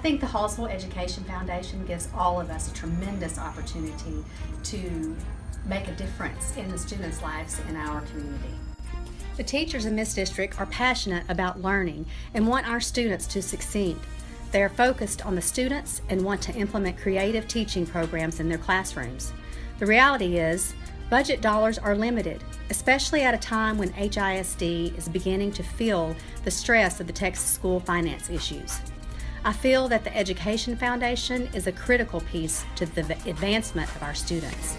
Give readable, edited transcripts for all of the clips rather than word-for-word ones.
think the Hallsville Education Foundation gives all of us a tremendous opportunity to make a difference in the students' lives in our community. The teachers in this district are passionate about learning and want our students to succeed. They are focused on the students and want to implement creative teaching programs in their classrooms. The reality is, budget dollars are limited, especially at a time when HISD is beginning to feel the stress of the Texas school finance issues. I feel that the Education Foundation is a critical piece to the advancement of our students.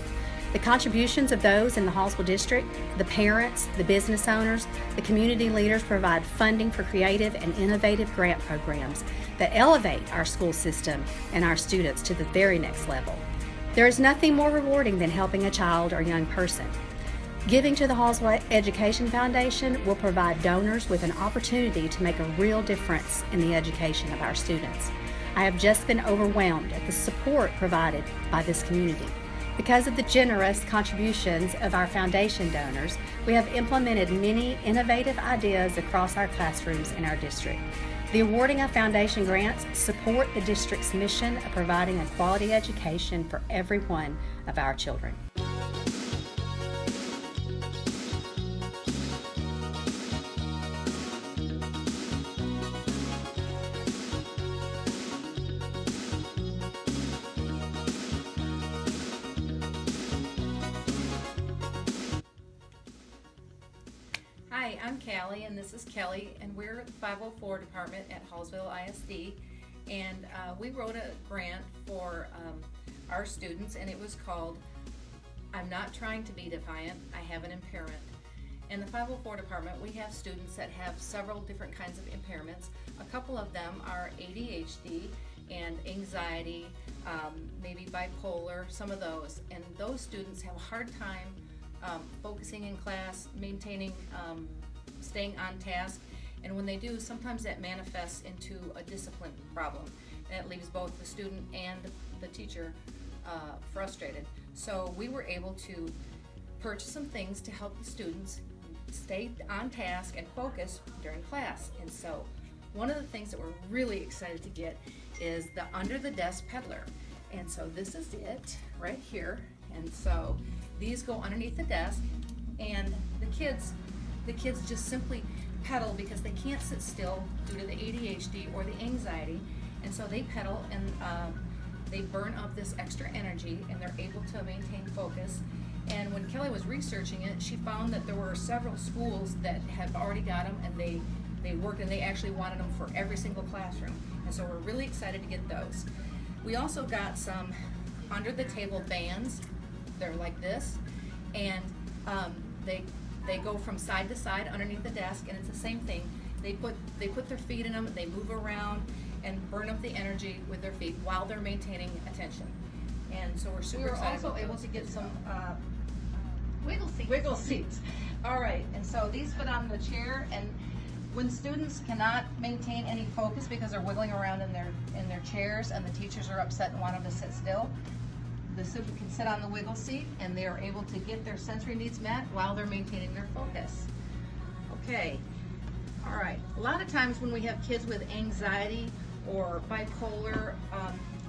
The contributions of those in the Hallsville District, the parents, the business owners, the community leaders provide funding for creative and innovative grant programs that elevate our school system and our students to the very next level. There is nothing more rewarding than helping a child or young person. Giving to the Hallsville Education Foundation will provide donors with an opportunity to make a real difference in the education of our students. I have just been overwhelmed at the support provided by this community. Because of the generous contributions of our foundation donors, we have implemented many innovative ideas across our classrooms in our district. The awarding of foundation grants support the district's mission of providing a quality education for every one of our children. Hi, I'm Callie and this is Kelly, and we're the 504 department at Hallsville ISD, and we wrote a grant for our students, and it was called I'm Not Trying to Be Defiant, I Have an Impairment. In the 504 department, we have students that have several different kinds of impairments. A couple of them are ADHD and anxiety, maybe bipolar, some of those, and those students have a hard time focusing in class, maintaining, staying on task, and when they do, sometimes that manifests into a discipline problem, and it leaves both the student and the teacher frustrated. So we were able to purchase some things to help the students stay on task and focus during class. And so one of the things that we're really excited to get is the Under the Desk Peddler. And so this is it right here. And so these go underneath the desk, and the kids just simply pedal because they can't sit still due to the ADHD or the anxiety, and so they pedal and they burn up this extra energy and they're able to maintain focus. And when Kelly was researching it, she found that there were several schools that have already got them, and they worked, and they actually wanted them for every single classroom, and so we're really excited to get those. We also got some under the table bands. They're like this, and they go from side to side underneath the desk, and it's the same thing. They put their feet in them, they move around and burn up the energy with their feet while they're maintaining attention. And so we're super excited. We were also able to get some wiggle seats. All right, and so these fit on the chair, and when students cannot maintain any focus because they're wiggling around in their chairs and the teachers are upset and want them to sit still, the student can sit on the wiggle seat and they are able to get their sensory needs met while they're maintaining their focus. Okay, all right. A lot of times when we have kids with anxiety or bipolar,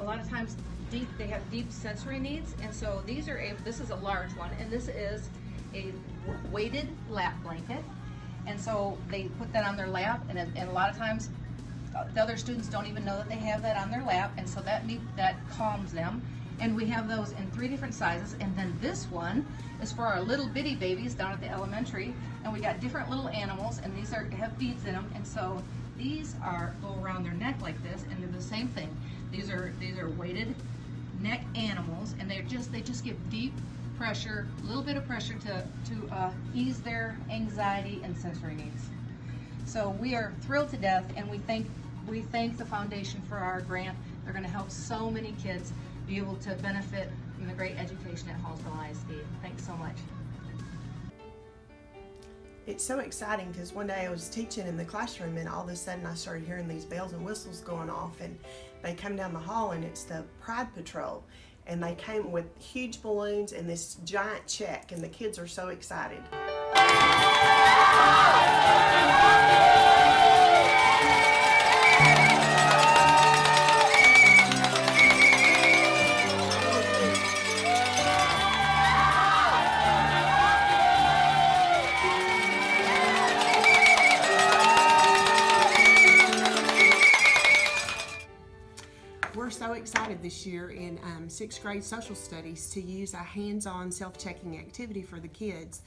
a lot of times they have deep sensory needs, and so this is a large one, and this is a weighted lap blanket, and so they put that on their lap, and a lot of times the other students don't even know that they have that on their lap, and so that calms them. And we have those in 3 different sizes, and then this one is for our little bitty babies down at the elementary, and we got different little animals, and these have beads in them, and so these go around their neck like this, and they're the same thing. These are weighted neck animals, and they just give deep pressure, a little bit of pressure to ease their anxiety and sensory needs. So we are thrilled to death, and we thank the foundation for our grant. They're going to help so many kids be able to benefit from the great education at Hallsville ISD. Thanks so much. It's so exciting because one day I was teaching in the classroom, and all of a sudden I started hearing these bells and whistles going off, and they come down the hall, and it's the Pride Patrol, and they came with huge balloons and this giant check, and the kids are so excited. excited this year in 6th grade social studies to use a hands-on self-checking activity for the kids.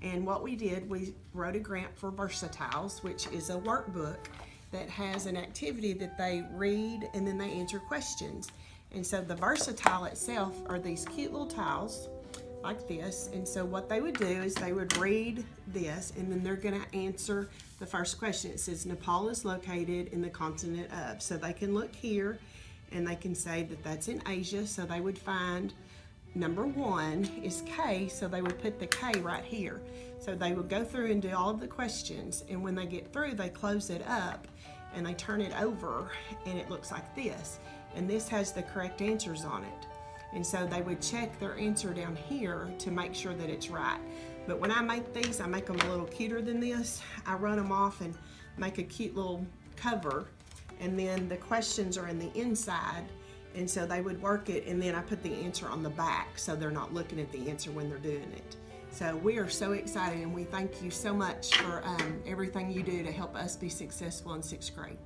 And what we did, we wrote a grant for Versatiles, which is a workbook that has an activity that they read and then they answer questions. And so the Versatile itself are these cute little tiles like this. And so what they would do is they would read this and then they're gonna answer the first question. It says Nepal is located in the continent of. So they can look here and they can say that that's in Asia. So they would find number 1 is K, so they would put the K right here. So they would go through and do all of the questions, and when they get through, they close it up and they turn it over and it looks like this. And this has the correct answers on it. And so they would check their answer down here to make sure that it's right. But when I make these, I make them a little cuter than this. I run them off and make a cute little cover, and then the questions are in the inside. And so they would work it, and then I put the answer on the back so they're not looking at the answer when they're doing it. So we are so excited, and we thank you so much for everything you do to help us be successful in 6th grade.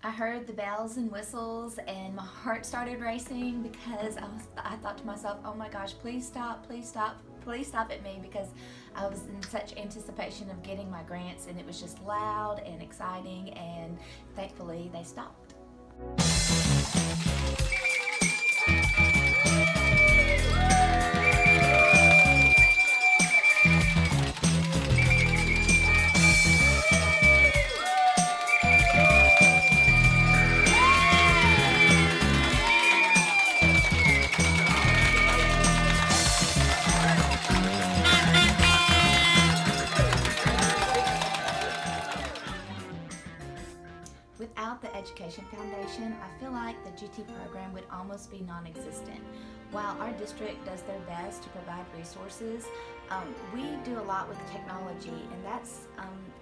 I heard the bells and whistles and my heart started racing because I thought to myself, oh my gosh, please stop at me, because I was in such anticipation of getting my grants, and it was just loud and exciting, and thankfully they stopped. Without the Education Foundation, I feel like the GT program would almost be non-existent. While our district does their best to provide resources, we do a lot with technology, and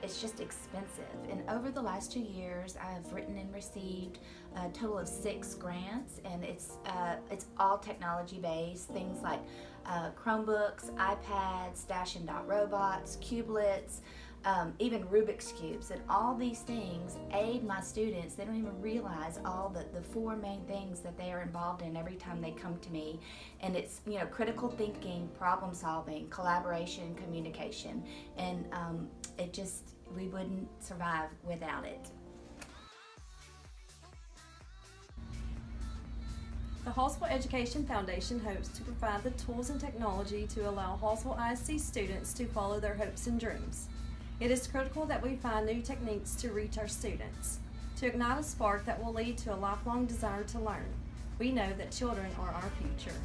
it's just expensive. And over the last 2 years, I have written and received a total of 6 grants, and it's all technology based, things like Chromebooks, iPads, Dash and Dot robots, Cubelets, even Rubik's Cubes, and all these things aid my students. They don't even realize all the 4 main things that they are involved in every time they come to me. And it's, critical thinking, problem solving, collaboration, communication, and we wouldn't survive without it. The Hallsville Education Foundation hopes to provide the tools and technology to allow Hallsville ISD students to follow their hopes and dreams. It is critical that we find new techniques to reach our students, to ignite a spark that will lead to a lifelong desire to learn. We know that children are our future.